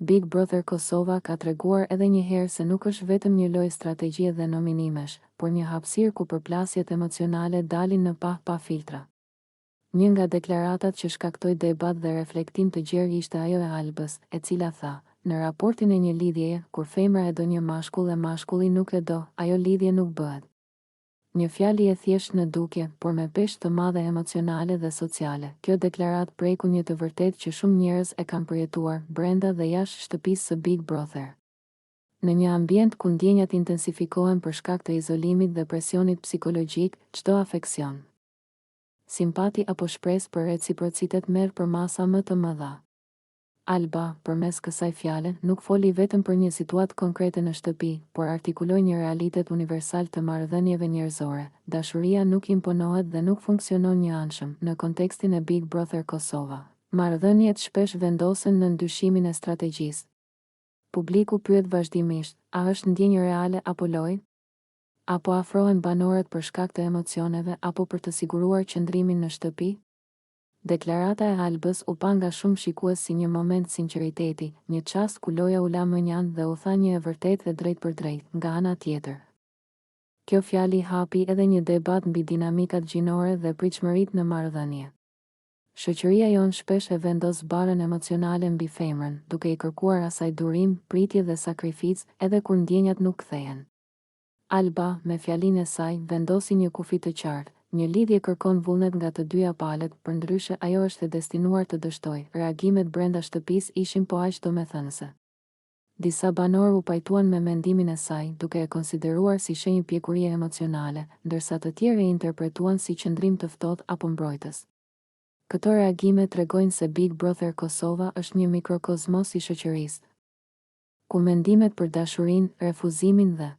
Big Brother Kosova ka treguar edhe një herë se nuk është vetëm një lojë strategjie dhe nominimesh, por një hapësirë ku përplasjet emocionale dalin në pa filtra. Një nga deklaratat që shkaktoi debat dhe reflektim të gjerë ishte ajo e Albës, e cila tha: "Në raportin e një lidhjeje, kur femra e do një mashkull dhe mashkulli nuk e do, ajo lidhje nuk bëhet." Një fjali e thjesht në dukje, por me peshë të madhe emocionale dhe sociale. Kjo deklarat preku një të vërtet që shumë njerëz e kanë përjetuar brenda dhe jashtë shtëpisë së Big Brother. Në një ambient ku ndjenjat intensifikohen për shkak të izolimit dhe presionit psikologjik, çdo afeksion, simpati apo shpresë për reciprocitet merr për masa më të mëdha. Alba, përmes kësaj fjale, nuk foli vetëm për një situatë konkrete në shtëpi, por artikuloi një realitet universal të marrëdhënieve njerëzore. Dashuria nuk imponohet dhe nuk funksionon një anshëm në kontekstin e Big Brother Kosova. Marrëdhëniet shpesh vendosen në ndyshimin e strategjisë. Publiku pyet vazhdimisht: a është ndjenjë reale apo lojë? Apo afrohen banorët për shkak të emocioneve apo për të siguruar qëndrimin në shtëpi? Deklarata e Albës u pa nga shumë shikues si një moment sinqeriteti, një çast ku loja u la mënjan dhe u tha një e vërtetë dhe drejt për drejt. Nga ana tjetër, kjo fjali hapi edhe një debat mbi dinamikat gjinore dhe pritshmëritë në marrëdhënie. Shoqëria jonë shpesh e vendos barën emocionale mbi femrën, duke i kërkuar asaj durim, pritje dhe sakrificë, edhe kur ndjenjat nuk kthehen. Alba, me fjalinë e saj, vendosi një kufi të qartë: një lidhje kërkon vullnet nga të dyja palët, përndryshe ajo është e destinuar të dështojë. Reagimet brenda shtëpisë ishin po aq domethënëse. Disa banorë u pajtuan me mendimin e saj, duke e konsideruar si shenjë pjekurie emocionale, ndërsa të tjerë e interpretuan si qëndrim të ftohtë apo mbrojtës. Këto reagime tregojnë se Big Brother Kosova është një mikrokozmos i shoqërisë, ku mendimet për dashurinë, refuzimin dhe